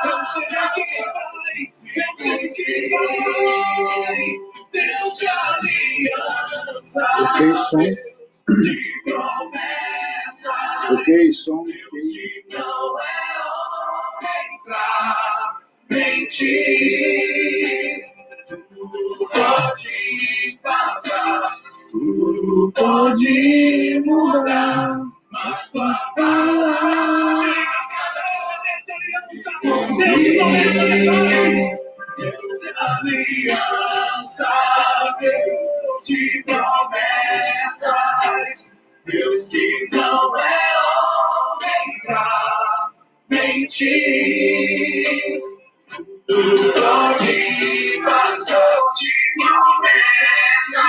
Eu sei que vai, Deus de aliança. Ok, som. De promessa. Ok, som. Que não é homem pra mentir. Tudo pode passar, tudo pode mudar, mas tua palavra Deus é aliança, Deus de promessas, Deus que não é homem pra mentir. Tudo pode passar de promessas,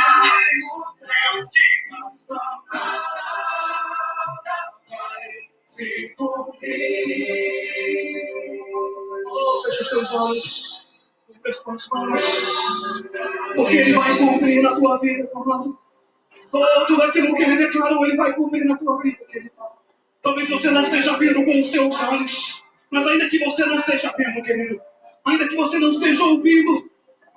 Deus que não vai se cumprir. Oh, fecha os teus olhos, fecha as tuas mãos, porque Ele vai cumprir na tua vida, amado. Oh, tudo aquilo que Ele declarou, Ele vai cumprir na tua vida, querido. Talvez você não esteja vendo com os seus olhos, mas ainda que você não esteja vendo, querido, ainda que você não esteja ouvindo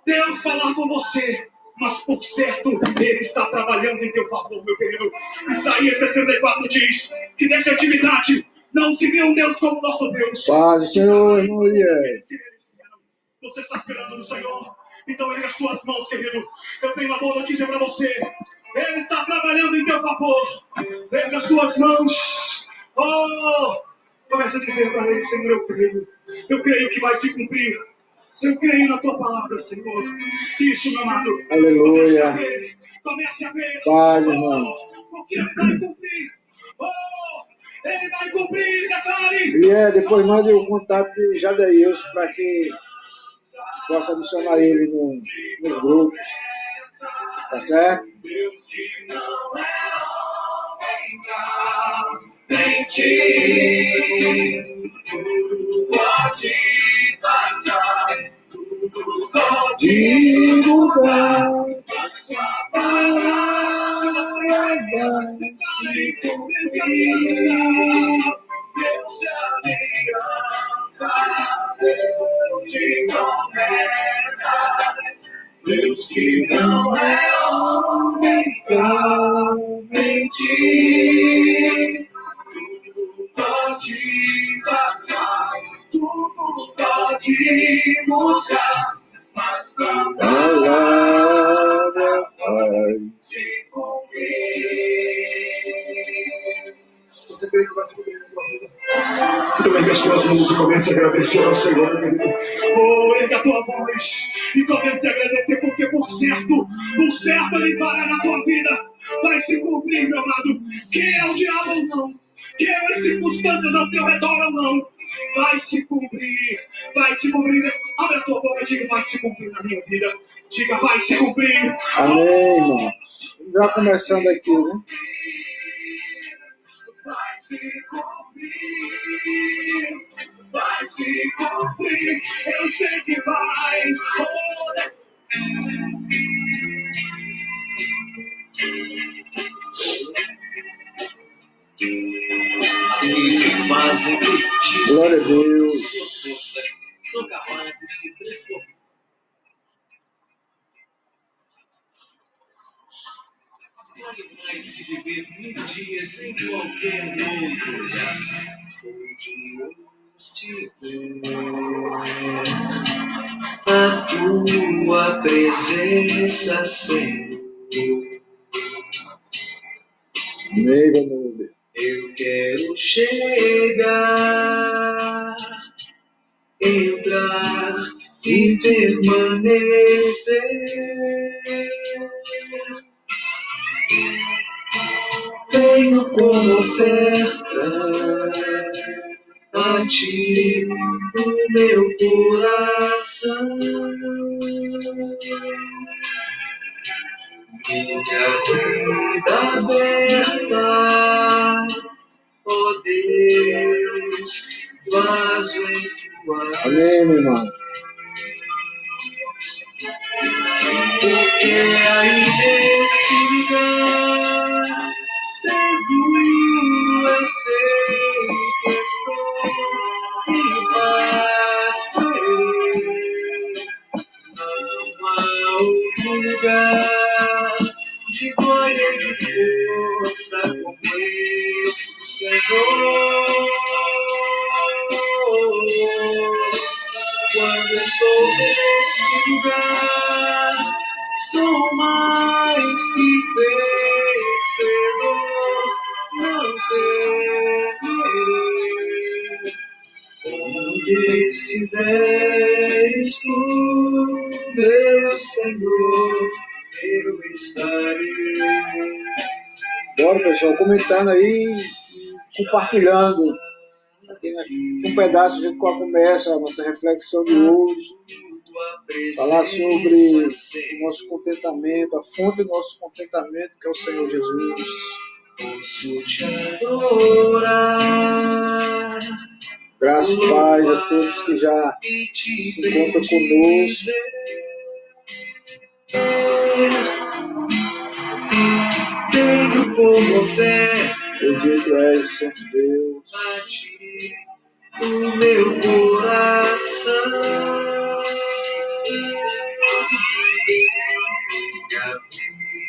Deus falar com você, mas por certo, Ele está trabalhando em teu favor, meu querido. Isaías 64 diz que nessa atividade não se vê um Deus como nosso Deus. Paz, Senhor, mulher. Você está esperando no Senhor? Então ergue as tuas mãos, querido. Eu tenho uma boa notícia para você. Ele está trabalhando em teu favor. Ergue as tuas mãos. Oh! Começa a dizer para Ele, Senhor, eu creio. Eu creio que vai se cumprir. Eu creio na tua palavra, Senhor. Isso, meu amado. Aleluia. Comece a ver. Paz, irmão. Porque Ele vai cumprir. Oh! Ele vai cumprir, declare. E depois mande o contato de Jadaílson para que possa adicionar ele nos grupos. Tá certo? Deus que não é homem pra mentir. Tudo pode passar, tudo pode mudar, mas tua palavra vai se cumprir. Deus de aliança, Deus de promessas, Deus que não é homem pra mentir. Tudo pode passar, tudo pode mudar, mas tua palavra vai se cumprir. Você crê que vai se cumprir na tua vida? Então ergue as tuas mãos e comece a agradecer ao Senhor. Oh, ergue a tua voz e comece a agradecer, porque por certo Ele fará na tua vida. Vai se cumprir, meu amado. Quer o diabo ou não, quer as circunstâncias ao teu redor ou não, vai se cumprir, vai se cumprir. Abre a tua boca e diga, vai se cumprir na minha vida. Diga, vai se cumprir. Amém, irmão. Já começando aqui, né? Vai se cumprir, vai se cumprir, eu sei que vai. Aqueles que fazem justiça, Glória a Deus. são capazes de transformar. Vale mais que viver 1000 dias em qualquer outro lugar. Deus te ver, a tua presença, Senhor. Amém, Vanúbia. Eu quero chegar, entrar e permanecer. Tenho como oferta a ti o meu coração. Minha vida aberta, ó Deus, vaso em tuas Amém, meu irmão. porque aí neste lugar seguro eu sei que estou em paz estou nesse lugar, sou mais que vencedor, não temerei. Onde estiveres tu, meu Senhor, eu estarei. Bora, pessoal, comentando aí, compartilhando um pedaço de qual começa a nossa reflexão de hoje. Falar sobre o nosso contentamento, a fonte do nosso contentamento, que é o Senhor Jesus. Posso te adorar. Graças e paz a todos que já se encontram conosco. Tenho como fé, bendito és, Santo Deus, o meu coração. Minha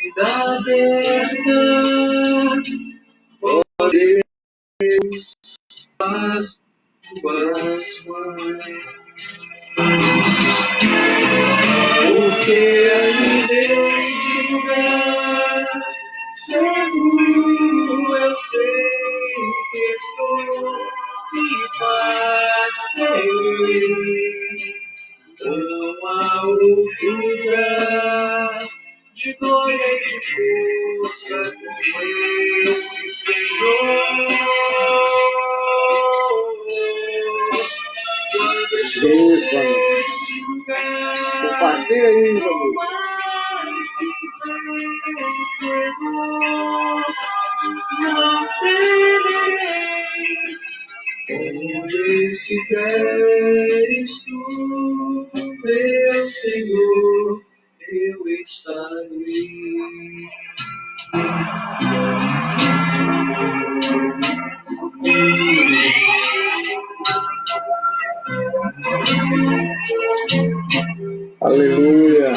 vida aberta, ó Deus, faz tuas mãos. Porque aí neste lugar seguro eu sei que estou e paz terei. Não há outro lugar de glória e de força como este Senhor. Quando estou nesse lugar, compartilha aí, meu amigo. mais que vencedor, não temerei. Onde estiveres tu, meu Senhor, eu estarei. Aleluia.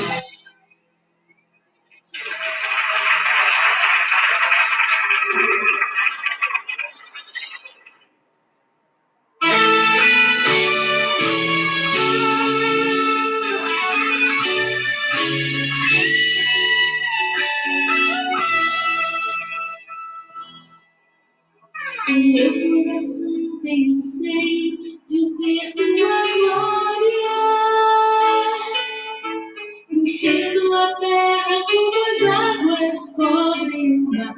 O meu coração tem anseio de ver tua glória, enchendo a terra como as águas cobrem o mar.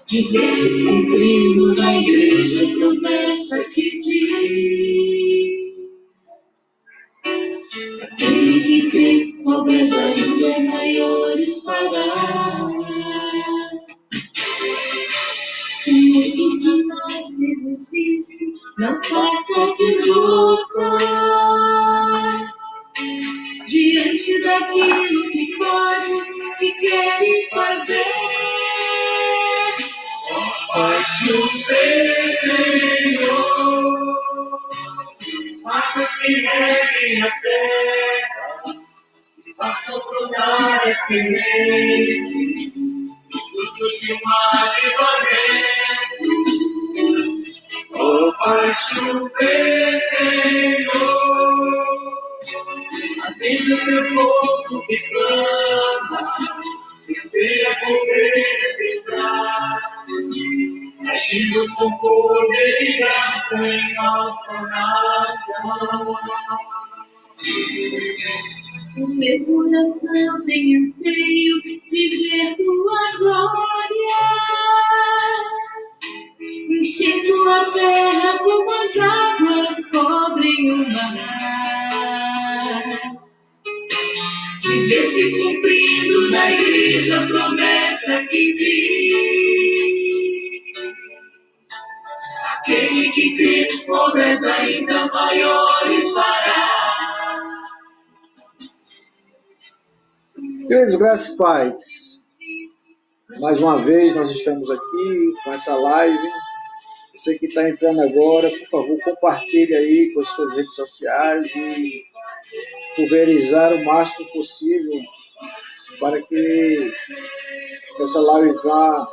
De ver se cumprindo na igreja a promessa que diz: aquele que crê, obras ainda maiores fará. O mundo que nós temos visto não passa de loucos diante daquilo que podes e queres fazer. Faz chover, Senhor, águas que reguem a terra e façam brotar as sementes, frutos de uma avivamento. Oh, faz chover, Senhor, atende o teu povo que clama, deseja correr em braço, agindo com poder e graça em nossa nação. O meu coração tem anseio de ver tua glória, enchendo a terra como as águas cobrem o mar. De ver se cumprindo na igreja a promessa que diz: aquele que crê, obras ainda maiores fará. Queridos, graças e paz. Mais uma vez nós estamos aqui com essa live. Você que está entrando agora, por favor, compartilhe aí com as suas redes sociais e pulverizar o máximo possível para que essa live vá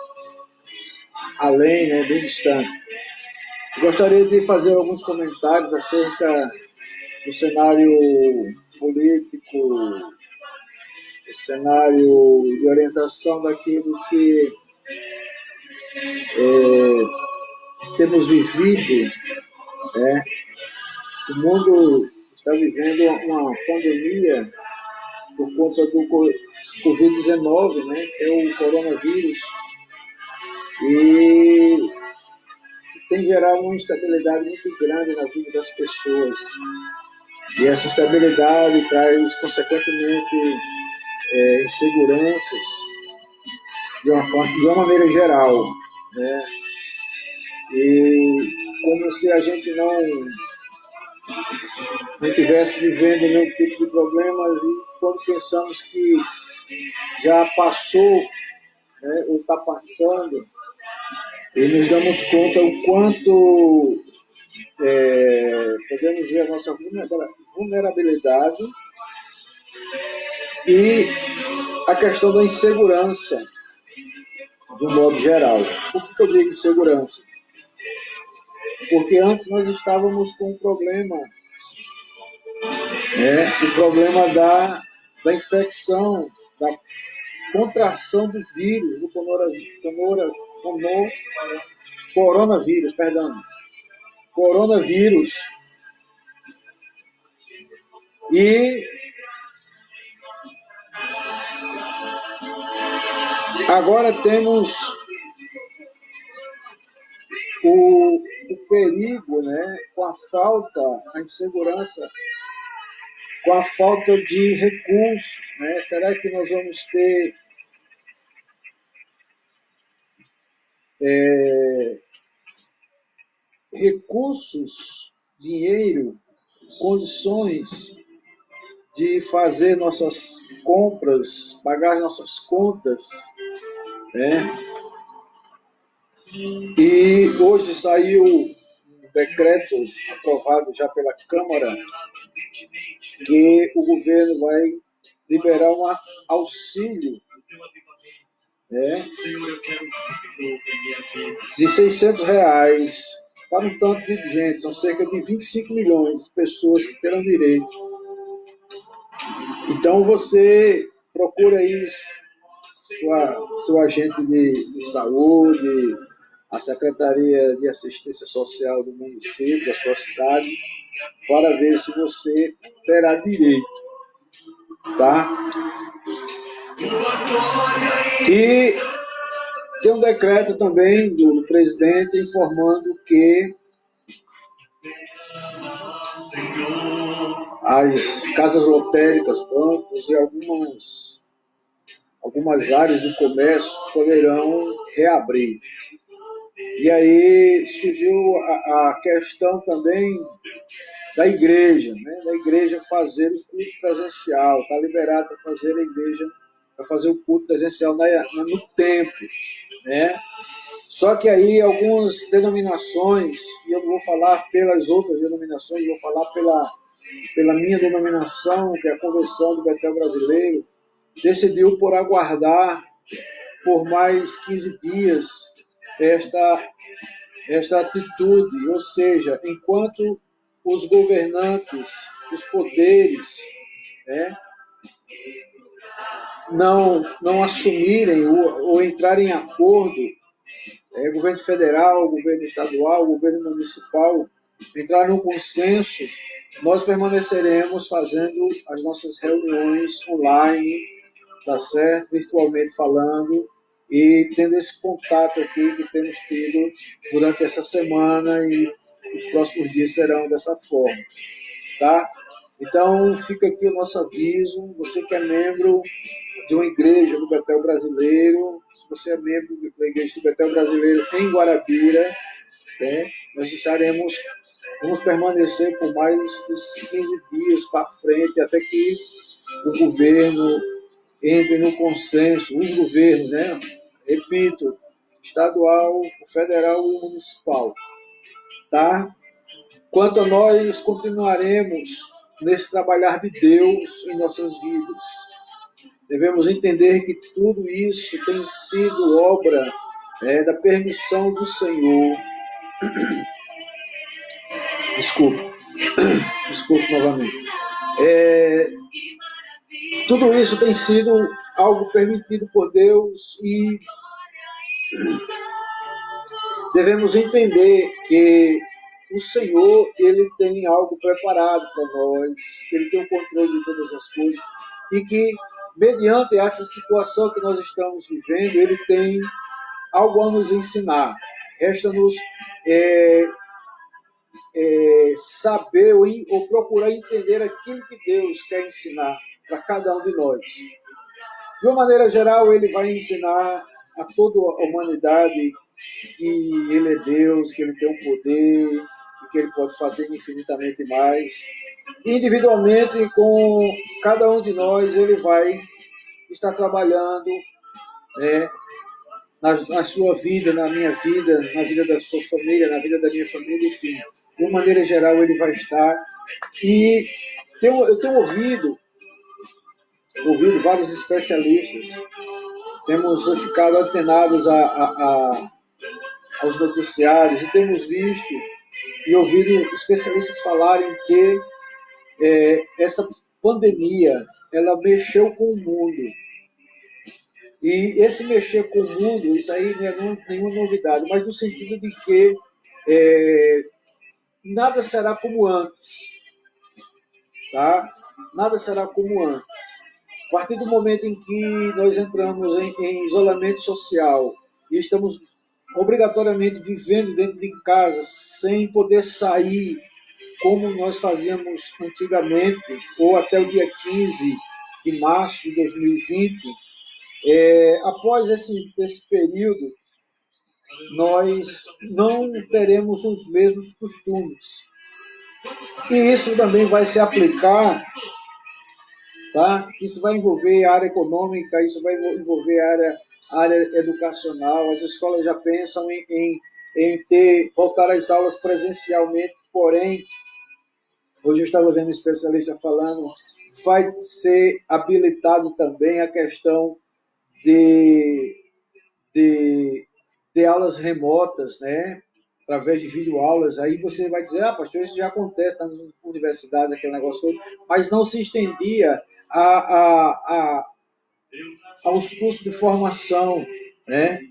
além, né, bem distante. Gostaria de fazer alguns comentários acerca do cenário político, do cenário de orientação daquilo que temos vivido, né? O mundo está vivendo uma pandemia por conta do Covid-19, né? Que é o coronavírus, e tem gerado uma instabilidade muito grande na vida das pessoas. E essa instabilidade traz, consequentemente, inseguranças de uma maneira geral, né? E como se a gente não estivesse vivendo nenhum tipo de problemas, e quando pensamos que já passou, né, ou está passando, e nos damos conta o quanto podemos ver a nossa vulnerabilidade e a questão da insegurança, de um modo geral. Por que eu digo insegurança? Porque antes nós estávamos com um problema, o problema da infecção, da contração do vírus, do coronavírus, coronavírus. E agora temos o perigo, né, com a insegurança, com a falta de recursos, né? Será que nós vamos ter recursos, dinheiro, condições de fazer nossas compras, pagar nossas contas, né? E hoje saiu um decreto aprovado já pela Câmara que o governo vai liberar um auxílio, né, de R$ 600 para um tanto de gente. São cerca de 25 milhões de pessoas que terão direito. Então você procura aí seu agente de saúde, a Secretaria de Assistência Social do município, da sua cidade, para ver se você terá direito, tá? E tem um decreto também do presidente informando que as casas lotéricas, bancos e algumas áreas do comércio poderão reabrir. E aí surgiu a questão também da igreja, né? Da igreja fazer o culto presencial. Está liberado para fazer a igreja, para fazer o culto presencial no templo, né? Só que aí algumas denominações, e eu não vou falar pelas outras denominações, eu vou falar pela minha denominação, que é a Convenção do Betel Brasileiro, decidiu por aguardar por mais 15 dias esta atitude, ou seja, enquanto os governantes, os poderes, né, não assumirem ou entrarem em acordo, governo federal, governo estadual, governo municipal, entrar num consenso, nós permaneceremos fazendo as nossas reuniões online, tá certo? Virtualmente falando, e tendo esse contato aqui que temos tido durante essa semana, e os próximos dias serão dessa forma, tá? Então, fica aqui o nosso aviso. Você que é membro de uma igreja do Betel Brasileiro, se você é membro da igreja do Betel Brasileiro em Guarabira, né, vamos permanecer por mais esses 15 dias para frente, até que o governo entre no consenso, os governos, né? Repito, estadual, federal e municipal, tá? Quanto a nós, continuaremos nesse trabalhar de Deus em nossas vidas. Devemos entender que tudo isso tem sido obra da permissão do Senhor. Desculpe, desculpe novamente. Tudo isso tem sido algo permitido por Deus e devemos entender que o Senhor, Ele tem algo preparado para nós, Ele tem o controle de todas as coisas e que, mediante essa situação que nós estamos vivendo, Ele tem algo a nos ensinar. Resta-nos saber ou procurar entender aquilo que Deus quer ensinar para cada um de nós. De uma maneira geral, Ele vai ensinar a toda a humanidade que Ele é Deus, que Ele tem um poder e que Ele pode fazer infinitamente mais. Individualmente, com cada um de nós, Ele vai estar trabalhando na sua vida, na minha vida, na vida da sua família, na vida da minha família, enfim. De uma maneira geral, Ele vai estar. E eu tenho ouvido vários especialistas, temos ficado antenados aos noticiários e temos visto e ouvido especialistas falarem que essa pandemia ela mexeu com o mundo. E esse mexer com o mundo, isso aí não é nenhuma novidade, mas no sentido de que nada será como antes. Tá? Nada será como antes. A partir do momento em que nós entramos em isolamento social e estamos obrigatoriamente vivendo dentro de casa, sem poder sair como nós fazíamos antigamente, ou até o dia 15 de março de 2020, após esse período, nós não teremos os mesmos costumes. E isso também vai se aplicar, tá? Isso vai envolver a área econômica, isso vai envolver a área educacional. As escolas já pensam em voltar às aulas presencialmente, porém, hoje eu estava vendo um especialista falando, vai ser habilitado também a questão de aulas remotas, né? Através de videoaulas. Aí você vai dizer, pastor, isso já acontece nas universidades, aquele negócio todo, mas não se estendia aos cursos de formação, né?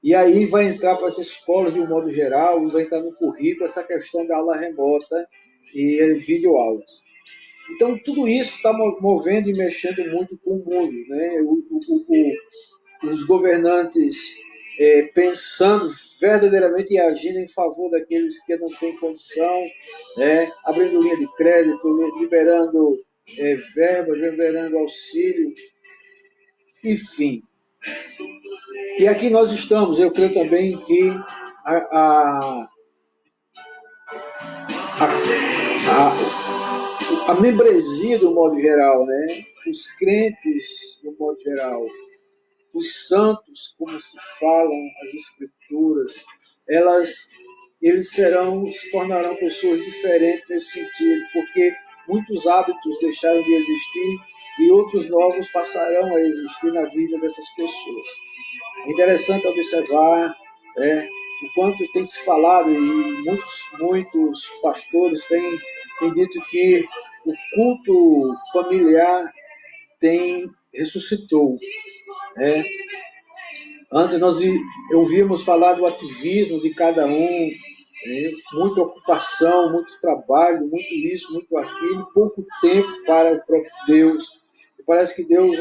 E aí vai entrar para as escolas de um modo geral, e vai entrar no currículo essa questão da aula remota e videoaulas. Então, tudo isso está movendo e mexendo muito com o mundo, né? Os governantes pensando verdadeiramente e agindo em favor daqueles que não têm condição, abrindo linha de crédito, liberando verba, liberando auxílio, enfim. E aqui nós estamos, eu creio também que a membresia do modo geral, né? Os crentes do modo geral, os santos, como se falam as escrituras, eles se tornarão pessoas diferentes nesse sentido, porque muitos hábitos deixaram de existir e outros novos passarão a existir na vida dessas pessoas. É interessante observar o quanto tem se falado, e muitos pastores têm dito que o culto familiar ressuscitou. Antes nós ouvíamos falar do ativismo de cada um, muita ocupação, muito trabalho, muito isso, muito aquilo, pouco tempo para o próprio Deus. E parece que Deus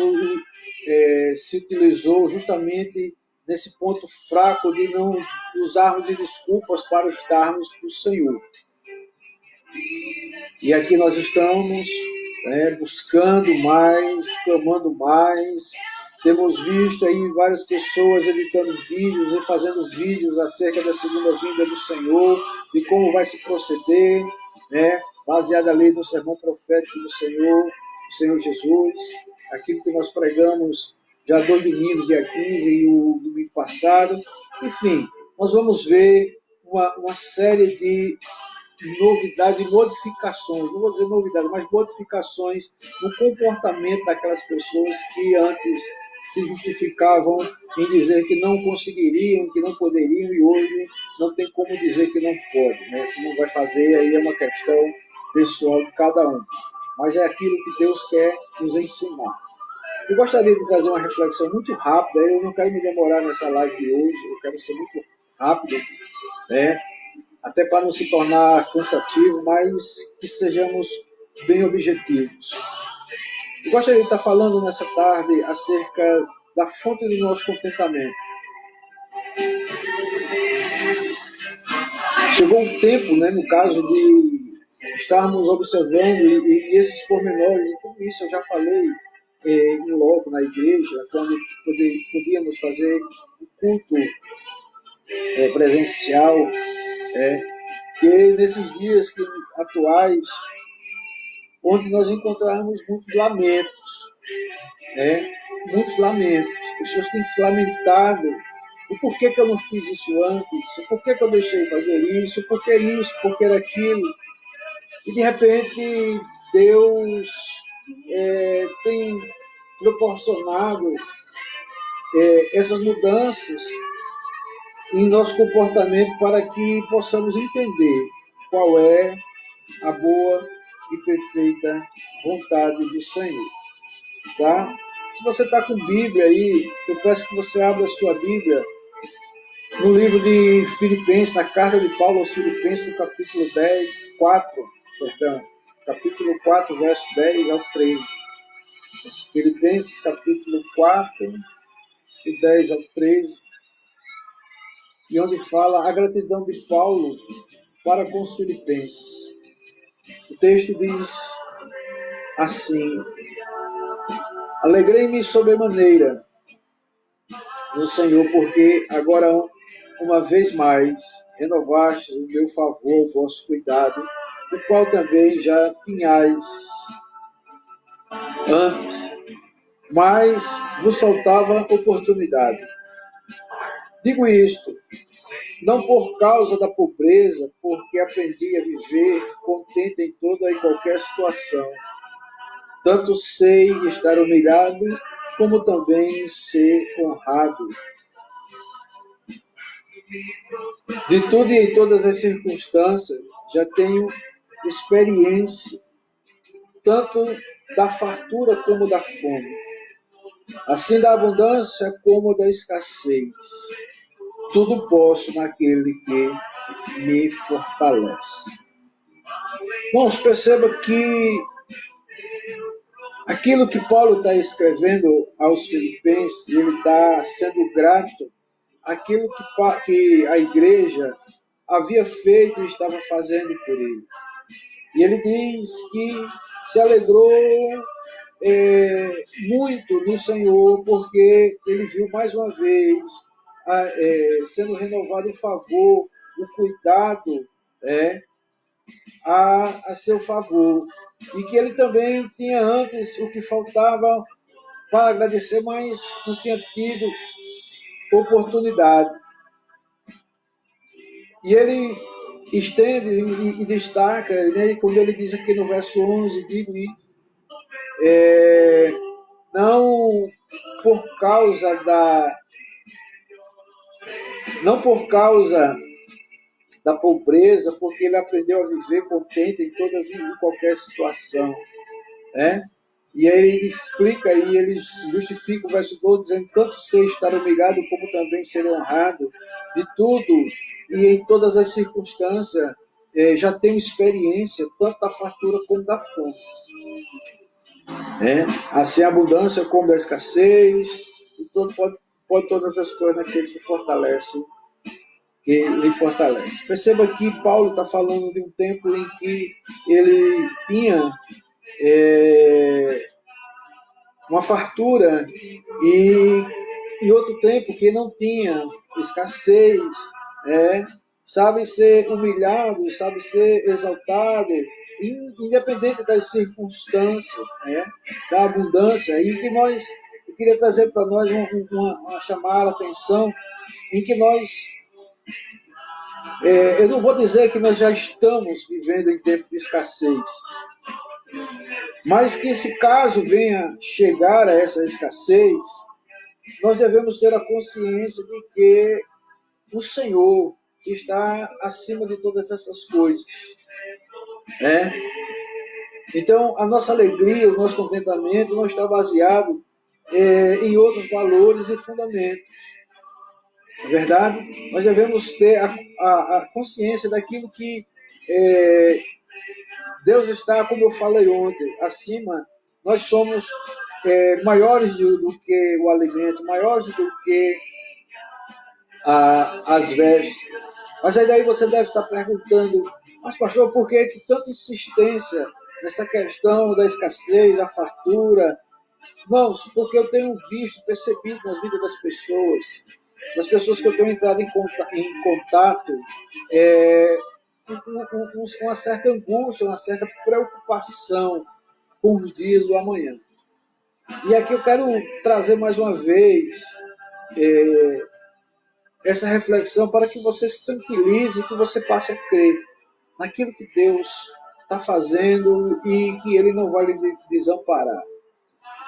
se utilizou justamente nesse ponto fraco de não usarmos de desculpas para estarmos com o Senhor. E aqui nós estamos buscando mais, clamando mais. Temos visto aí várias pessoas editando vídeos e fazendo vídeos acerca da segunda vinda do Senhor, de como vai se proceder, baseado ali no sermão profético do Senhor Jesus, aquilo que nós pregamos já 2 domingos, dia 15 e o domingo passado. Enfim, nós vamos ver uma série de novidades e modificações, não vou dizer novidades, mas modificações no comportamento daquelas pessoas que antes se justificavam em dizer que não conseguiriam, que não poderiam, e hoje não tem como dizer que não pode, né? Se não vai fazer, aí é uma questão pessoal de cada um. Mas é aquilo que Deus quer nos ensinar. Eu gostaria de trazer uma reflexão muito rápida, eu não quero me demorar nessa live de hoje, eu quero ser muito rápido, né? Até para não se tornar cansativo, mas que sejamos bem objetivos. Eu gostaria de estar falando nessa tarde acerca da fonte do nosso contentamento. Chegou um tempo, né, no caso de estarmos observando e esses pormenores, e tudo isso eu já falei em logo na igreja, quando podíamos fazer o culto presencial, que nesses dias atuais, onde nós encontramos muitos lamentos, muitos lamentos. As pessoas têm se lamentado. O porquê que eu não fiz isso antes? O porquê que eu deixei fazer isso? Por que isso? Por que aquilo? E de repente Deus tem proporcionado essas mudanças em nosso comportamento para que possamos entender qual é a boa e perfeita vontade do Senhor. Tá? Se você está com Bíblia aí, eu peço que você abra a sua Bíblia no livro de Filipenses, na carta de Paulo aos Filipenses, no capítulo 4, verso 10 ao 13. Filipenses, capítulo 4, de 10 ao 13, e onde fala a gratidão de Paulo para com os filipenses. O texto diz assim: alegrei-me sobremaneira no Senhor, porque agora, uma vez mais, renovaste o meu favor, o vosso cuidado, o qual também já tinhais antes, mas vos faltava oportunidade. Digo isto, não por causa da pobreza, porque aprendi a viver contente em toda e qualquer situação. Tanto sei estar humilhado, como também ser honrado. De tudo e em todas as circunstâncias, já tenho experiência, tanto da fartura como da fome, assim da abundância como da escassez. Tudo posso naquele que me fortalece. Irmãos, perceba que aquilo que Paulo está escrevendo aos Filipenses, ele está sendo grato àquilo que a igreja havia feito e estava fazendo por ele. E ele diz que se alegrou muito no Senhor, porque ele viu mais uma vez sendo renovado o favor, o cuidado a seu favor. E que ele também tinha antes o que faltava para agradecer, mas não tinha tido oportunidade. E ele estende e destaca, né, quando ele diz aqui no verso 11, digo isso, não por causa da pobreza, porque ele aprendeu a viver contente em todas e em qualquer situação. E aí ele explica e ele justifica o verso 12, dizendo: tanto sei estar humilhado, como também ser honrado, de tudo e em todas as circunstâncias, já tenho experiência, tanto da fartura como da fome. Assim a abundância como da escassez, e pode todas as coisas naquele que lhe fortalece. Perceba que Paulo está falando de um tempo em que ele tinha uma fartura e outro tempo que não tinha escassez, sabe ser humilhado, sabe ser exaltado, independente das circunstâncias, da abundância, e que eu queria trazer para nós uma chamada a atenção, em que nós, eu não vou dizer que nós já estamos vivendo em tempo de escassez, mas que se caso venha chegar a essa escassez, nós devemos ter a consciência de que o Senhor está acima de todas essas coisas. Né? Então, a nossa alegria, o nosso contentamento não está baseado em outros valores e fundamentos. Na verdade, nós devemos ter a consciência daquilo que Deus está, como eu falei ontem, acima. Nós somos maiores do que o alimento, maiores do que as vestes. Mas aí daí você deve estar perguntando, mas pastor, por que tanta insistência nessa questão da escassez, da fartura? Não, porque eu tenho visto, percebido nas vidas das pessoas que eu tenho entrado em contato, uma certa angústia, uma certa preocupação com os dias do amanhã. E aqui eu quero trazer mais uma vez essa reflexão para que você se tranquilize, que você passe a crer naquilo que Deus está fazendo e que Ele não vai lhe desamparar.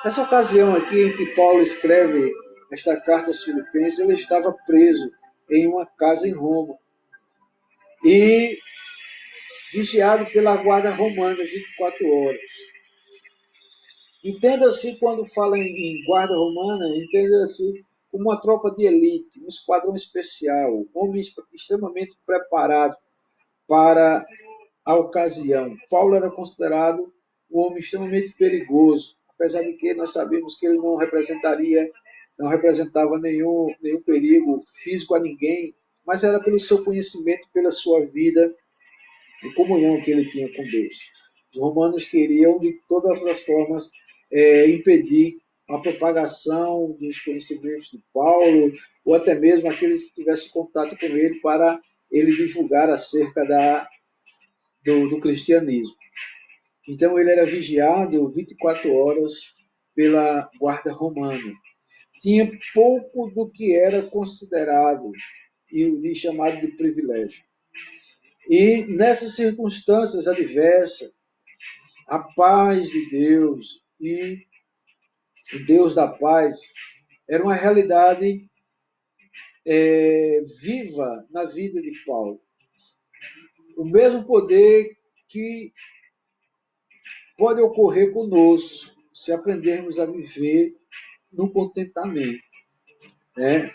Nessa ocasião aqui em que Paulo escreve esta carta aos Filipenses, ele estava preso em uma casa em Roma e vigiado pela guarda romana 24 horas. Entenda-se, quando fala em guarda romana, entenda-se como uma tropa de elite, um esquadrão especial, um homem extremamente preparado para a ocasião. Paulo era considerado um homem extremamente perigoso, apesar de que nós sabemos que ele não representava nenhum perigo físico a ninguém, mas era pelo seu conhecimento, pela sua vida e comunhão que ele tinha com Deus. Os romanos queriam, de todas as formas, impedir a propagação dos conhecimentos de Paulo, ou até mesmo aqueles que tivessem contato com ele, para ele divulgar acerca do cristianismo. Então ele era vigiado 24 horas pela guarda romana. Tinha pouco do que era considerado e chamado de privilégio. E nessas circunstâncias adversas, a paz de Deus e o Deus da paz era uma realidade viva na vida de Paulo. O mesmo poder que pode ocorrer conosco se aprendermos a viver no contentamento. Né?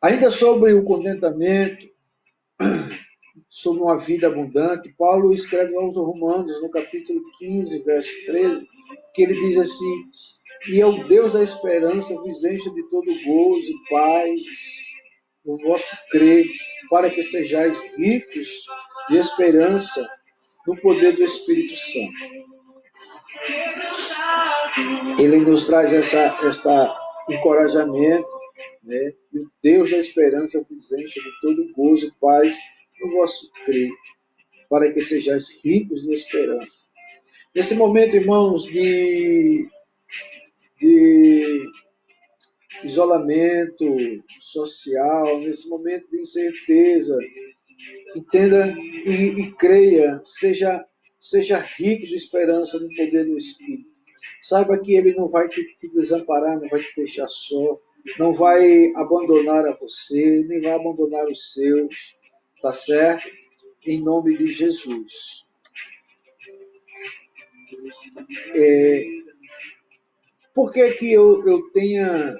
Ainda sobre o contentamento, sobre uma vida abundante, Paulo escreve aos Romanos, no capítulo 15, verso 13, que ele diz assim: e é o Deus da esperança vos encha de todo gozo e paz no vosso crer, para que sejais ricos de esperança no poder do Espírito Santo. Ele nos traz esta encorajamento, né? E o Deus da esperança vos encha de todo gozo e paz no vosso crer, para que sejais ricos de esperança. Nesse momento, irmãos, de isolamento social, nesse momento de incerteza, entenda e creia, seja rico de esperança no poder do Espírito. Saiba que Ele não vai te desamparar, não vai te deixar só, não vai abandonar a você, nem vai abandonar os seus, tá certo? Em nome de Jesus. Por que eu tenha,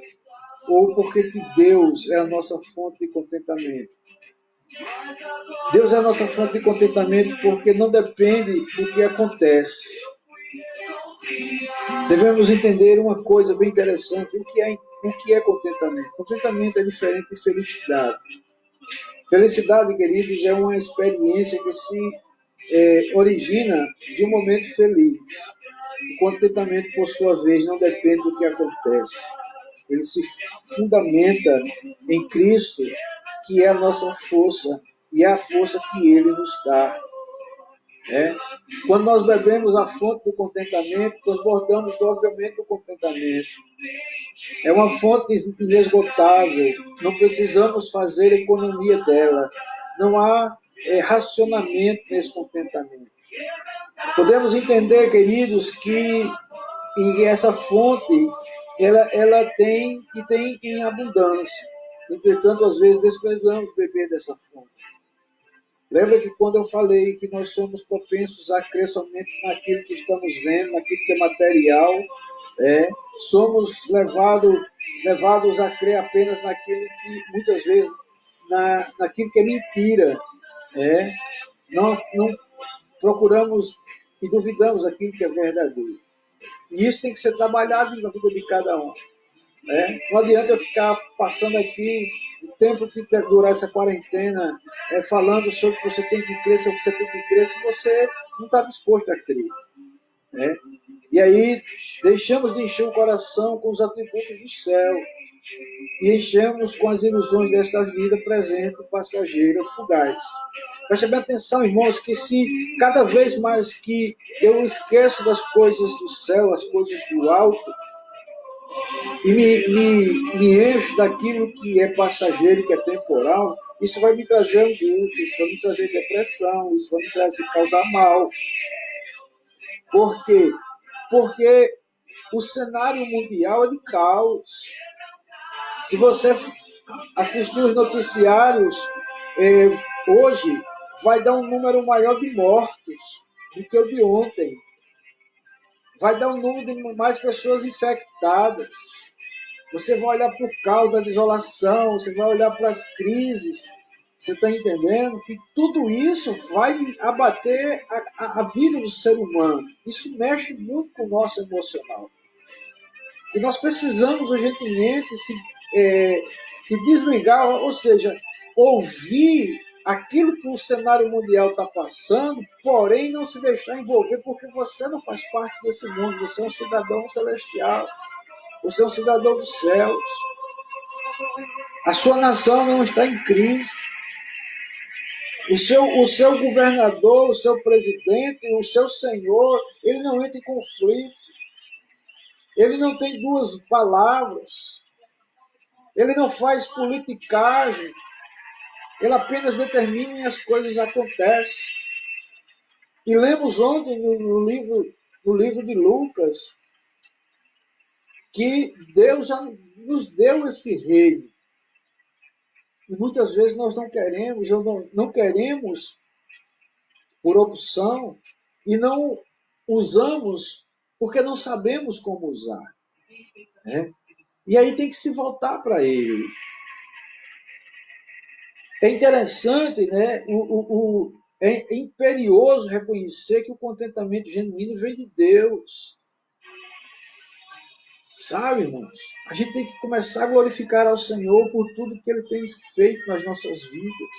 ou por que Deus é a nossa fonte de contentamento? Deus é a nossa fonte de contentamento porque não depende do que acontece. Devemos entender uma coisa bem interessante: o que é contentamento? Contentamento é diferente de felicidade. Felicidade, queridos, é uma experiência que se origina de um momento feliz. O contentamento, por sua vez, não depende do que acontece. Ele se fundamenta em Cristo, que é a nossa força e é a força que Ele nos dá. Quando nós bebemos a fonte do contentamento, transbordamos obviamente do contentamento. É uma fonte inesgotável, não precisamos fazer economia dela. Não há racionamento nesse contentamento. Podemos entender, queridos, que E essa fonte, ela tem e tem em abundância. Entretanto, às vezes desprezamos beber dessa fonte. Lembra que quando eu falei que nós somos propensos a crer somente naquilo que estamos vendo, naquilo que é material, somos levados a crer apenas naquilo que, muitas vezes, naquilo que é mentira. Não procuramos e duvidamos daquilo que é verdadeiro. E isso tem que ser trabalhado na vida de cada um. Não adianta eu ficar passando aqui o tempo que durar essa quarentena falando sobre o que você tem que crer, sobre o que você tem que crer, se você não está disposto a crer. E aí deixamos de encher o coração com os atributos do céu e enchemos com as ilusões desta vida presente, passageira, fugaz. Preste bem atenção, irmãos, que se cada vez mais que eu esqueço das coisas do céu, as coisas do alto, e me encho daquilo que é passageiro, que é temporal, isso vai me trazer angústia, isso vai me trazer depressão, isso vai me trazer causar mal. Por quê? Porque o cenário mundial é de caos. Se você assistir os noticiários, hoje vai dar um número maior de mortos do que o de ontem. Vai dar um número de mais pessoas infectadas. Você vai olhar para o caos da desolação, você vai olhar para as crises, você está entendendo? E tudo isso vai abater a vida do ser humano. Isso mexe muito com o nosso emocional. E nós precisamos urgentemente se desligar, ou seja, ouvir aquilo que o cenário mundial está passando, porém não se deixar envolver, porque você não faz parte desse mundo, você é um cidadão celestial, você é um cidadão dos céus. A sua nação não está em crise. O seu governador, o seu presidente, o seu senhor, ele não entra em conflito. Ele não tem duas palavras. Ele não faz politicagem. Ele apenas determina e as coisas acontecem. E lemos ontem no livro de Lucas que Deus já nos deu esse reino. E muitas vezes nós não queremos, não queremos por opção e não usamos porque não sabemos como usar. E aí tem que se voltar para ele. É interessante, né? É imperioso reconhecer que o contentamento genuíno vem de Deus. Sabe, irmãos? A gente tem que começar a glorificar ao Senhor por tudo que Ele tem feito nas nossas vidas.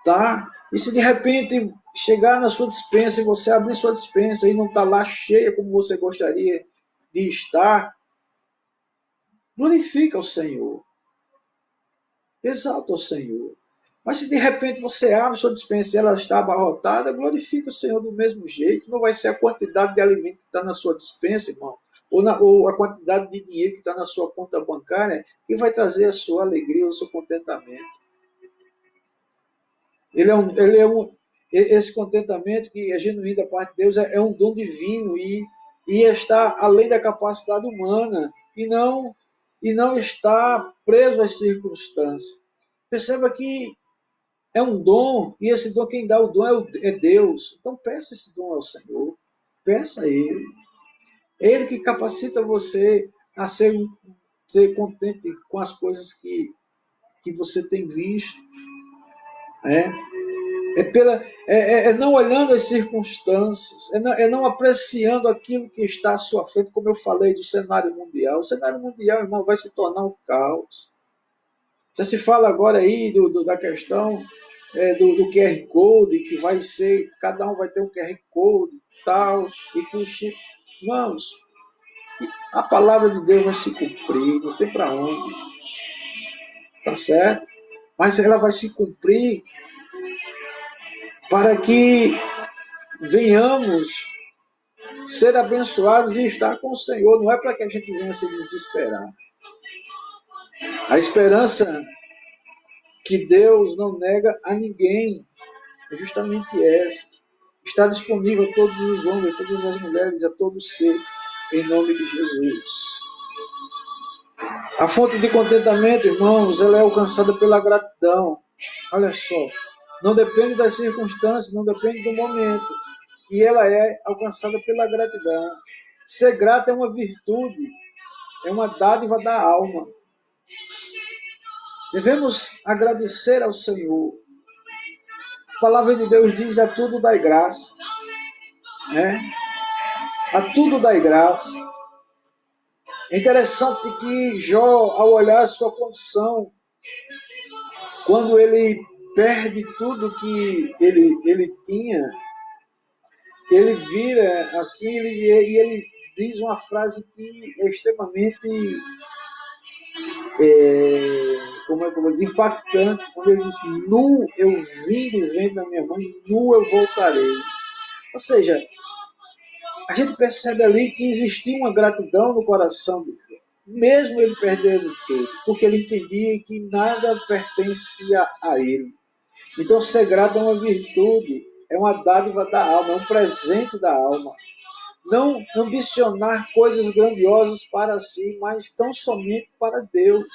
Tá? E se de repente chegar na sua despensa e você abrir sua despensa e não está lá cheia como você gostaria de estar, glorifica o Senhor. Exalta o Senhor. Mas se de repente você abre sua despensa e ela está abarrotada, glorifica o Senhor do mesmo jeito. Não vai ser a quantidade de alimento que está na sua despensa, irmão, ou a quantidade de dinheiro que está na sua conta bancária que vai trazer a sua alegria, o seu contentamento. Esse contentamento que é genuíno da parte de Deus é um dom divino e está além da capacidade humana e não está preso às circunstâncias. Perceba que é um dom e esse dom, quem dá o dom é Deus. Então peça esse dom ao Senhor, peça a Ele. É Ele que capacita você a ser contente com as coisas que você tem visto. É não olhando as circunstâncias, é não apreciando aquilo que está à sua frente, como eu falei do cenário mundial. O cenário mundial, irmão, vai se tornar um caos. Já se fala agora aí da questão do QR Code, que vai ser, cada um vai ter um QR Code e tal, e que os chips. Irmãos, a palavra de Deus vai se cumprir, não tem para onde. Tá certo? Mas ela vai se cumprir para que venhamos ser abençoados e estar com o Senhor. Não é para que a gente venha se desesperar. A esperança que Deus não nega a ninguém é justamente essa. Está disponível a todos os homens, a todas as mulheres, a todo ser. em nome de Jesus. A fonte de contentamento, irmãos, ela é alcançada pela gratidão. Olha só, não depende das circunstâncias, não depende do momento. E ela é alcançada pela gratidão. Ser grato é uma virtude, é uma dádiva da alma. Devemos agradecer ao Senhor. A palavra de Deus diz: a tudo dai graça. A tudo dai graça. É interessante que Jó, ao olhar a sua condição, quando ele perde tudo que ele tinha, ele vira assim e ele diz uma frase que é extremamente como é que eu vou dizer, impactante, quando ele diz: nu eu vim do ventre da minha mãe, nu eu voltarei. Ou seja, a gente percebe ali que existia uma gratidão no coração dele, mesmo ele perdendo tudo, porque ele entendia que nada pertencia a ele. Então, ser grato é uma virtude, é uma dádiva da alma, é um presente da alma. Não ambicionar coisas grandiosas para si, mas tão somente para Deus.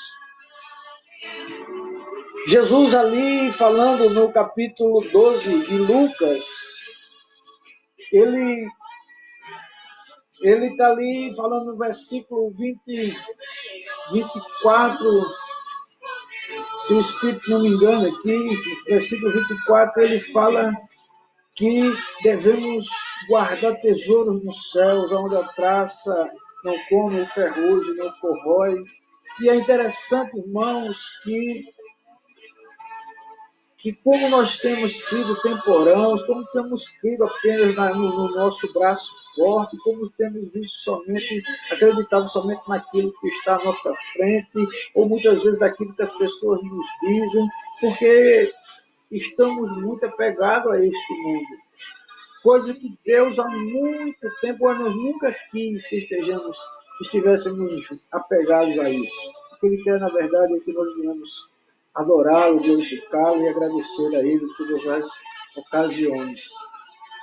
Jesus ali, falando no capítulo 12 de Lucas, ele está ali falando no versículo 24, se o Espírito não me engana aqui, versículo 24, ele fala que devemos guardar tesouros nos céus, onde a traça não come, o ferrugem não corrói. E é interessante, irmãos, que como nós temos sido temporãos, como temos crido apenas no nosso braço forte, como temos visto somente, acreditado somente naquilo que está à nossa frente, ou muitas vezes daquilo que as pessoas nos dizem, porque estamos muito apegados a este mundo. Coisa que Deus há muito tempo, nós nunca quis que estivéssemos apegados a isso. O que Ele quer, na verdade, é que nós venhamos adorá-lo, glorificá-lo e agradecer a Ele em todas as ocasiões.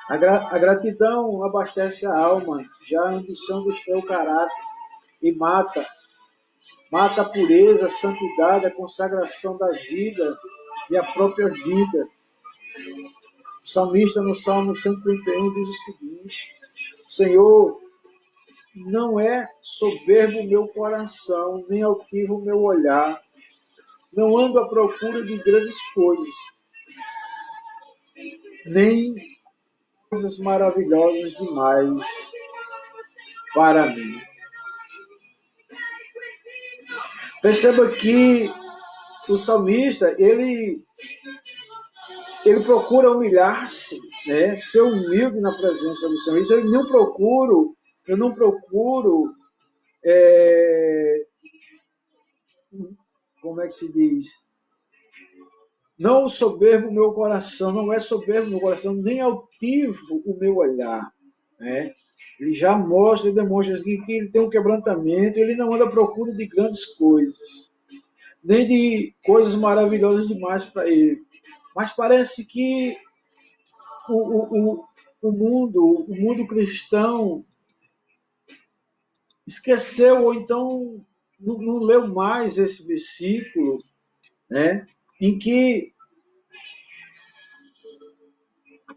A gratidão abastece a alma, já a ambição destrói o caráter e mata a pureza, a santidade, a consagração da vida e a própria vida. O salmista, no Salmo 131, diz o seguinte: Senhor, não é soberbo o meu coração, nem altivo o meu olhar. Não ando à procura de grandes coisas, nem coisas maravilhosas demais para mim. Perceba que o salmista, ele procura humilhar-se, né? Ser humilde na presença do Senhor. Isso eu não procuro, como é que se diz? Não soberbo o meu coração, não é soberbo o meu coração, nem altivo o meu olhar. Né? Ele já mostra e demonstra que ele tem um quebrantamento, ele não anda à procura de grandes coisas, nem de coisas maravilhosas demais para ele. Mas parece que o mundo cristão esqueceu, ou então não leu mais esse versículo, né? Em que a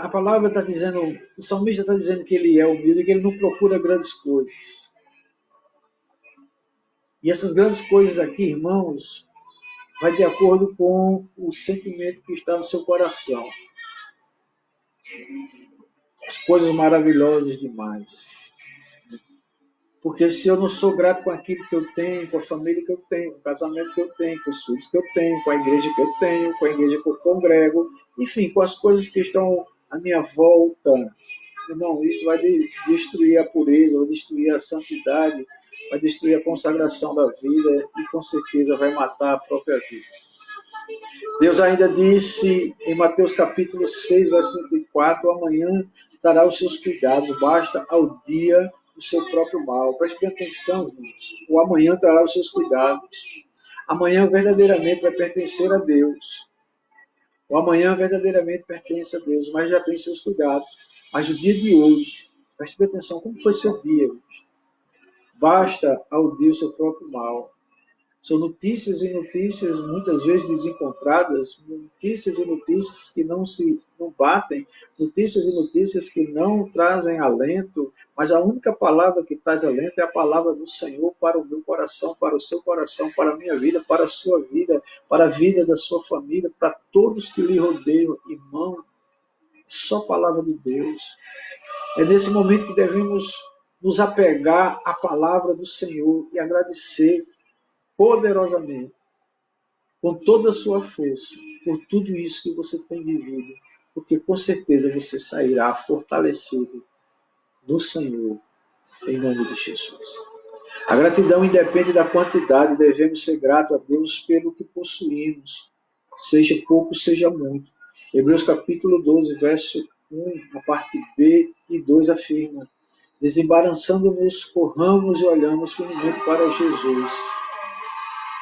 palavra está dizendo, o salmista está dizendo que ele é humilde, que ele não procura grandes coisas. E essas grandes coisas aqui, irmãos, vai de acordo com o sentimento que está no seu coração. As coisas maravilhosas demais. Porque se eu não sou grato com aquilo que eu tenho, com a família que eu tenho, com o casamento que eu tenho, com os filhos que eu tenho, com a igreja que eu tenho, com a igreja que eu congrego, enfim, com as coisas que estão à minha volta, irmão, isso vai destruir a pureza, vai destruir a santidade, vai destruir a consagração da vida e com certeza vai matar a própria vida. Deus ainda disse em Mateus capítulo 6, versículo 34, amanhã trará os seus cuidados, basta ao dia o seu próprio mal. Preste bem atenção, irmãos. O amanhã trará os seus cuidados. Amanhã verdadeiramente vai pertencer a Deus. O amanhã verdadeiramente pertence a Deus, mas já tem seus cuidados. Mas o dia de hoje Preste bem atenção, como foi seu dia? Basta ao dia o seu próprio mal. São notícias e notícias, muitas vezes desencontradas, notícias e notícias que não batem, notícias e notícias que não trazem alento, mas a única palavra que traz alento é a palavra do Senhor para o meu coração, para o seu coração, para a minha vida, para a sua vida, para a vida da sua família, para todos que lhe rodeiam. Irmão, só a palavra de Deus. É nesse momento que devemos nos apegar à palavra do Senhor e agradecer poderosamente, com toda a sua força, por tudo isso que você tem vivido, porque com certeza você sairá fortalecido do Senhor, em nome de Jesus. A gratidão independe da quantidade, devemos ser gratos a Deus pelo que possuímos, seja pouco, seja muito. Hebreus capítulo 12, verso 1, a parte B e 2 afirma: desembaraçando-nos, corramos e olhamos firmemente para Jesus.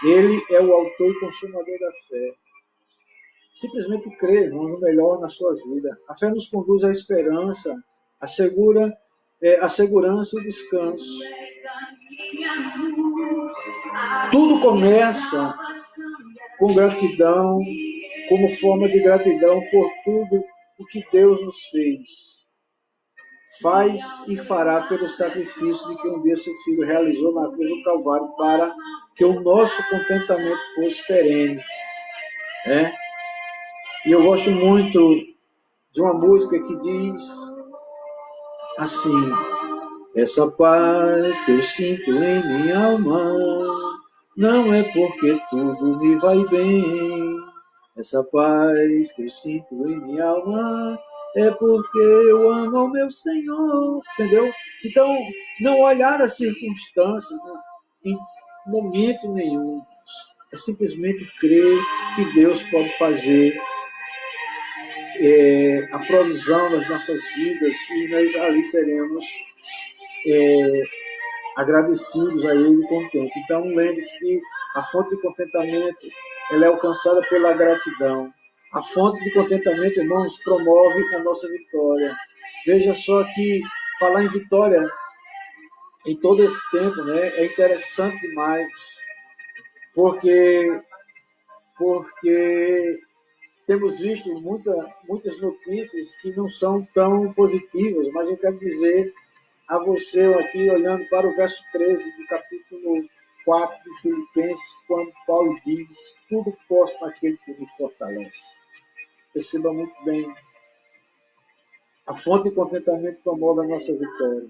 Ele é o autor e consumador da fé. Simplesmente crê no melhor na sua vida. A fé nos conduz à esperança, assegura a segurança e o descanso. Tudo começa com gratidão, como forma de gratidão por tudo o que Deus nos fez. Faz e fará pelo sacrifício de que um dia seu Filho realizou na cruz do Calvário para que o nosso contentamento fosse perene. E eu gosto muito de uma música que diz assim: essa paz que eu sinto em minha alma não é porque tudo me vai bem. Essa paz que eu sinto em minha alma é porque eu amo ao meu Senhor. Entendeu? Então, não olhar as circunstâncias em momento nenhum. É simplesmente crer que Deus pode fazer a provisão das nossas vidas e nós ali seremos agradecidos a Ele e contentes. Então, lembre-se que a fonte de contentamento ela é alcançada pela gratidão. A fonte de contentamento, irmãos, promove a nossa vitória. Veja só que falar em vitória em todo esse tempo, né, é interessante demais, porque temos visto muitas notícias que não são tão positivas, mas eu quero dizer a você aqui, olhando para o verso 13 do capítulo 4 de Filipenses, quando Paulo diz: tudo posso naquele que me fortalece. Perceba muito bem, a fonte de contentamento promove a nossa vitória.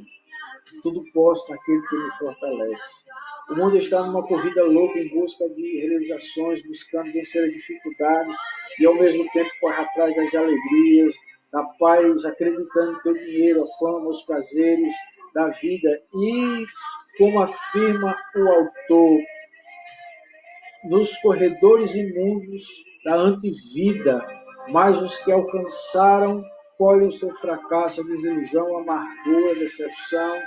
Tudo posso naquele que me fortalece. O mundo está numa corrida louca em busca de realizações, buscando vencer as dificuldades e ao mesmo tempo corre atrás das alegrias, da paz, acreditando que o dinheiro, a fama, os prazeres da vida e, como afirma o autor, nos corredores imundos da antivida, mas os que alcançaram colhem o seu fracasso, a desilusão, a amargura, a decepção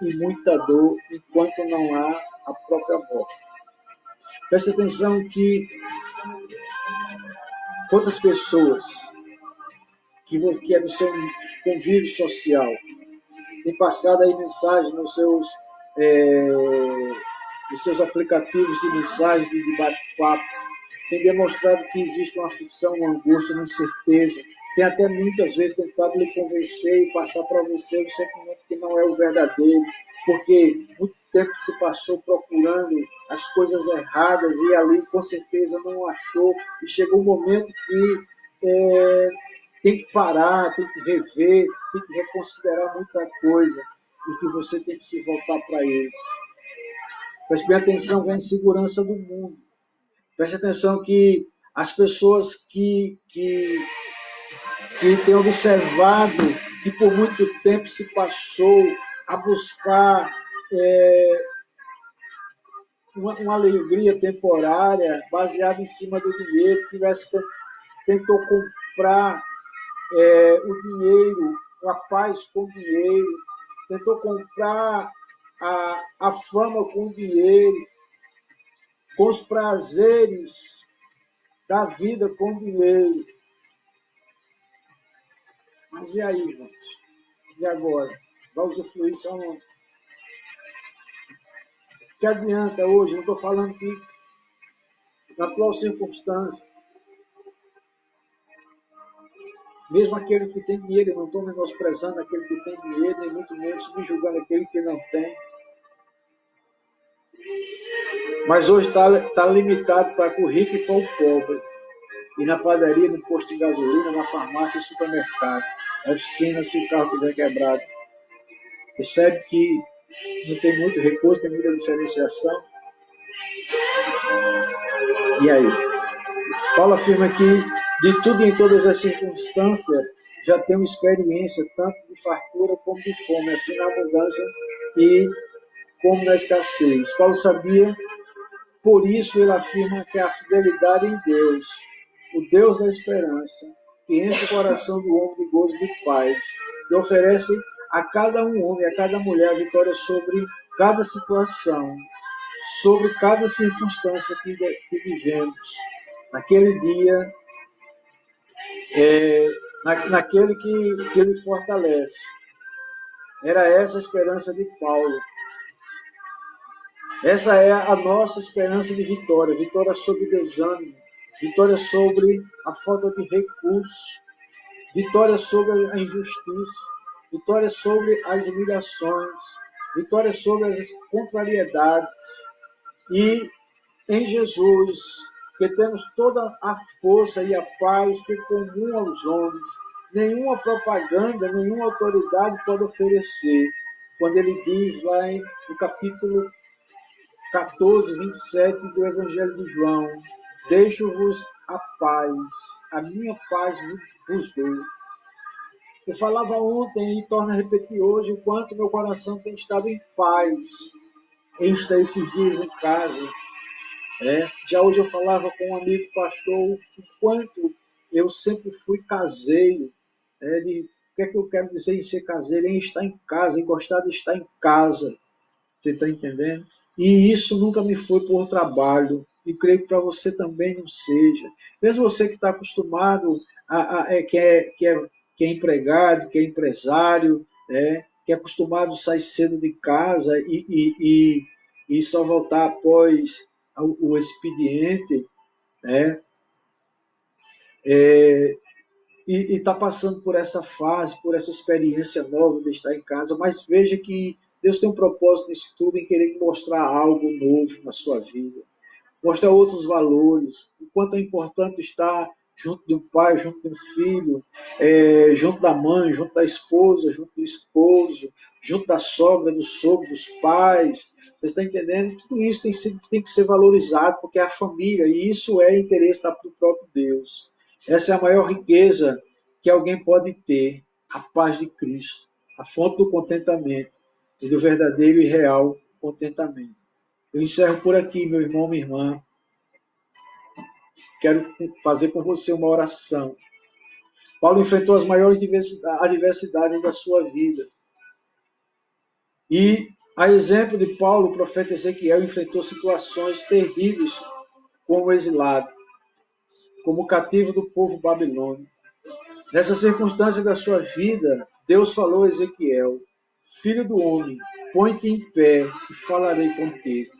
e muita dor, enquanto não há a própria morte. Preste atenção que quantas pessoas que é do seu convívio social têm passado aí mensagem nos seus aplicativos de mensagem, de bate-papo, tem demonstrado que existe uma aflição, uma angústia, uma incerteza, tem até muitas vezes tentado lhe convencer e passar para você um sentimento que não é o verdadeiro, porque muito tempo se passou procurando as coisas erradas e ali com certeza não achou, e chegou um momento que tem que parar, tem que rever, tem que reconsiderar muita coisa e que você tem que se voltar para eles. Preste bem atenção com a insegurança do mundo. Preste atenção que as pessoas que têm observado que por muito tempo se passou a buscar uma alegria temporária baseada em cima do dinheiro, tentou comprar o dinheiro, a paz com dinheiro, tentou comprar a fama com dinheiro, com os prazeres da vida com dinheiro. Mas e aí, irmãos? E agora? vai usufruir só um. Que adianta hoje? Não estou falando que na atual circunstância, mesmo aqueles que têm dinheiro, eu não estou menosprezando aquele que tem dinheiro, nem muito menos subjugando aquele que não tem. Mas hoje está limitado para o rico e para o pobre. E na padaria, no posto de gasolina, na farmácia e supermercado. Na oficina, se o carro estiver quebrado. Percebe que não tem muito recurso, tem muita diferenciação. E aí? Paulo afirma que de tudo e em todas as circunstâncias já temos experiência, tanto de fartura como de fome, assim na abundância e como na escassez. Paulo sabia, por isso ele afirma que a fidelidade em Deus, o Deus da esperança, que enche o coração do homem de gozo e de paz, que oferece a cada um homem, a cada mulher, a vitória sobre cada situação, sobre cada circunstância que vivemos. Naquele dia, naquele que ele fortalece. Era essa a esperança de Paulo. Essa é a nossa esperança de vitória. Vitória sobre o desânimo. Vitória sobre a falta de recursos. Vitória sobre a injustiça. Vitória sobre as humilhações. Vitória sobre as contrariedades. E em Jesus, que temos toda a força e a paz que é comum aos homens, nenhuma propaganda, nenhuma autoridade pode oferecer. Quando ele diz lá no capítulo 14, 27 do Evangelho de João, deixo-vos a paz, a minha paz vos dou. Eu falava ontem e torno a repetir hoje o quanto meu coração tem estado em paz em estar esses dias em casa. Já hoje eu falava com um amigo pastor o quanto eu sempre fui caseiro. O que é que eu quero dizer em ser caseiro? Em estar em casa, em gostar de estar em casa. Você está entendendo? E isso nunca me foi por trabalho. E creio que para você também não seja. Mesmo você que está acostumado, que é empregado, que é empresário, que é acostumado a sair cedo de casa e só voltar após o expediente, e está passando por essa fase, por essa experiência nova de estar em casa, mas veja que Deus tem um propósito nisso tudo, em querer mostrar algo novo na sua vida, mostrar outros valores, o quanto é importante estar junto do pai, junto do filho, junto da mãe, junto da esposa, junto do esposo, junto da sogra, do sogro, dos pais. Você está entendendo? Tudo isso tem que ser valorizado, porque é a família, e isso é interesse do próprio Deus. Essa é a maior riqueza que alguém pode ter, a paz de Cristo, a fonte do contentamento e do verdadeiro e real contentamento. Eu encerro por aqui, meu irmão, minha irmã. Quero fazer com você uma oração. Paulo enfrentou as maiores adversidades da sua vida. E, a exemplo de Paulo, o profeta Ezequiel enfrentou situações terríveis como exilado, como cativo do povo babilônico. Nessa circunstância da sua vida, Deus falou a Ezequiel: Filho do homem, põe-te em pé e falarei contigo.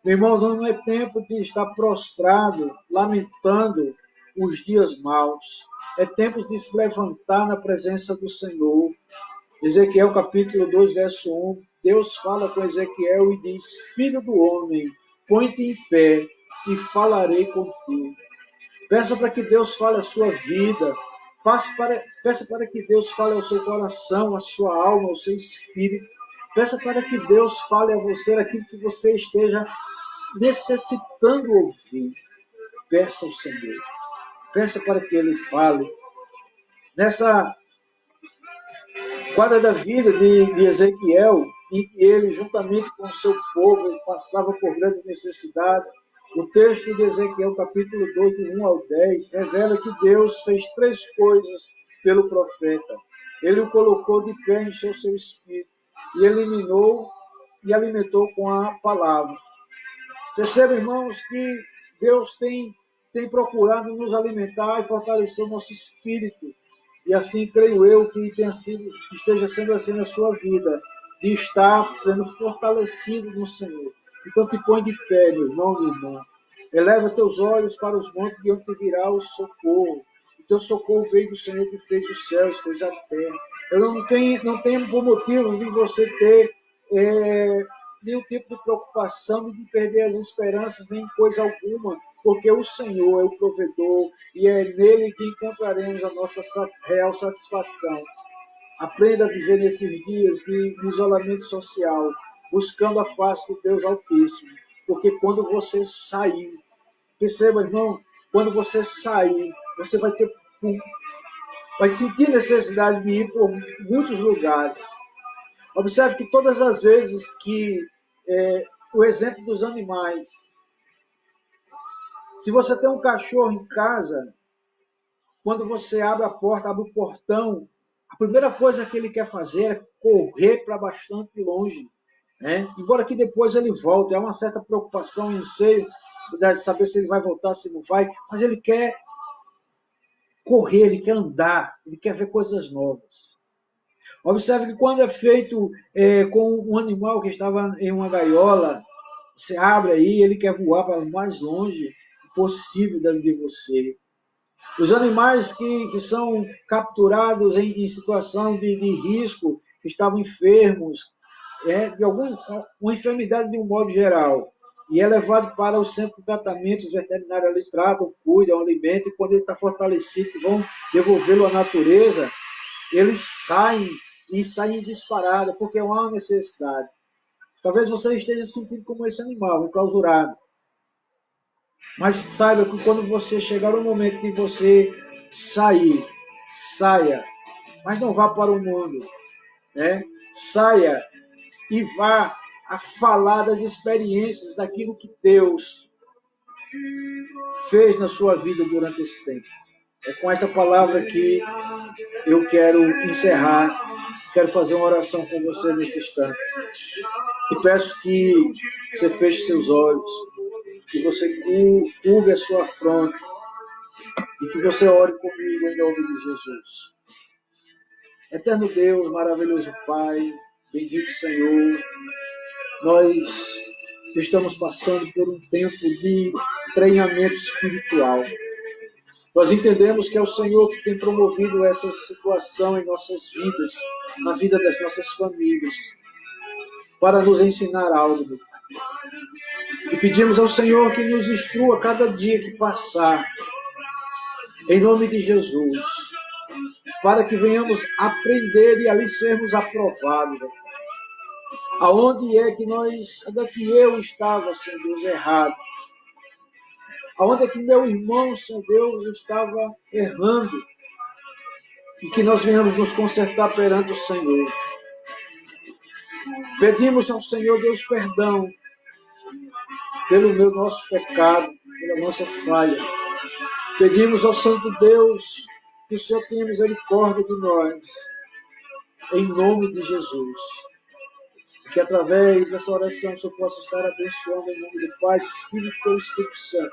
Meu irmão, não é tempo de estar prostrado, lamentando os dias maus. É tempo de se levantar na presença do Senhor. Ezequiel capítulo 2, verso 1, Deus fala com Ezequiel e diz: Filho do homem, põe-te em pé e falarei contigo. Peça para que Deus fale a sua vida. Peça para que Deus fale ao seu coração, à sua alma, ao seu espírito. Peça para que Deus fale a você aquilo que você esteja necessitando ouvir. Peça ao Senhor. Peça para que Ele fale. Nessa quadra da vida de Ezequiel, em que ele, juntamente com o seu povo, ele passava por grandes necessidades, o texto de Ezequiel, capítulo 2, do 1 ao 10, revela que Deus fez 3 coisas pelo profeta. Ele o colocou de pé, encheu seu espírito, e eliminou e alimentou com a palavra. Perceba, irmãos, que Deus tem procurado nos alimentar e fortalecer o nosso espírito. E assim creio eu que esteja sendo assim na sua vida, de estar sendo fortalecido no Senhor. Então te põe de pé, meu irmão, minha irmã. Eleva teus olhos para os montes de onde te virá o socorro. O teu socorro veio do Senhor que fez os céus, fez a terra. Eu não tenho por motivos de você ter nenhum tipo de preocupação de perder as esperanças em coisa alguma, porque o Senhor é o provedor e é nele que encontraremos a nossa real satisfação. Aprenda a viver nesses dias de isolamento social, buscando a face do Deus Altíssimo, porque quando você sair, perceba, irmão, quando você sair, você vai sentir necessidade de ir por muitos lugares. Observe que todas as vezes que o exemplo dos animais, se você tem um cachorro em casa, quando você abre a porta, abre o portão, a primeira coisa que ele quer fazer é correr para bastante longe. Embora que depois ele volte, há uma certa preocupação e anseio de saber se ele vai voltar, se não vai, mas ele quer correr, ele quer andar, ele quer ver coisas novas. Observe que quando é feito com um animal que estava em uma gaiola, você abre aí, ele quer voar para o mais longe possível de você. Os animais que são capturados em situação de risco, que estavam enfermos, de uma enfermidade de um modo geral, e é levado para o centro de tratamento, os veterinários ali tratam, cuidam, alimentam, e quando ele está fortalecido, vão devolvê-lo à natureza, eles saem em disparada, porque há uma necessidade. Talvez você esteja se sentindo como esse animal, enclausurado. Mas saiba que quando você chegar no momento de você saia, mas não vá para o mundo, Saia e vá a falar das experiências, daquilo que Deus fez na sua vida durante esse tempo. É com essa palavra que eu quero encerrar, quero fazer uma oração com você nesse instante. Te peço que você feche seus olhos, que você curve a sua fronte e que você ore comigo em nome de Jesus. Eterno Deus, maravilhoso Pai, bendito Senhor, nós estamos passando por um tempo de treinamento espiritual. Nós entendemos que é o Senhor que tem promovido essa situação em nossas vidas, na vida das nossas famílias, para nos ensinar algo. E pedimos ao Senhor que nos instrua cada dia que passar, em nome de Jesus, para que venhamos aprender e ali sermos aprovados. Aonde é que eu estava, Senhor Deus, errado? Aonde é que meu irmão, Senhor Deus, estava errando? E que nós venhamos nos consertar perante o Senhor. Pedimos ao Senhor Deus perdão pelo nosso pecado, pela nossa falha. Pedimos ao Santo Deus que o Senhor tenha misericórdia de nós, em nome de Jesus. Que através dessa oração o Senhor possa estar abençoando em nome do Pai, do Filho e do Espírito Santo,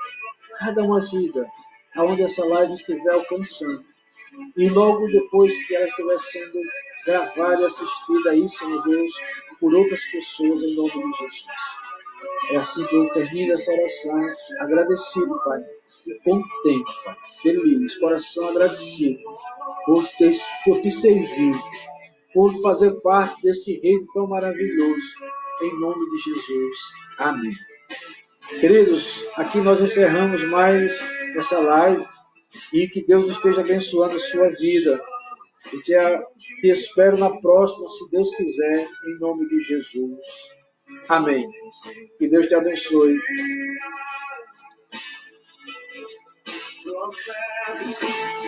cada uma vida, aonde essa live estiver alcançando. E logo depois que ela estiver sendo gravada e assistida aí, Senhor Deus, por outras pessoas, em nome de Jesus. É assim que eu termino essa oração, agradecido, Pai, e contente, Pai, feliz, coração agradecido, por te servir, por fazer parte deste reino tão maravilhoso, em nome de Jesus. Amém. Queridos, aqui nós encerramos mais essa live, e que Deus esteja abençoando a sua vida. E te espero na próxima, se Deus quiser, em nome de Jesus. Amém. Que Deus te abençoe.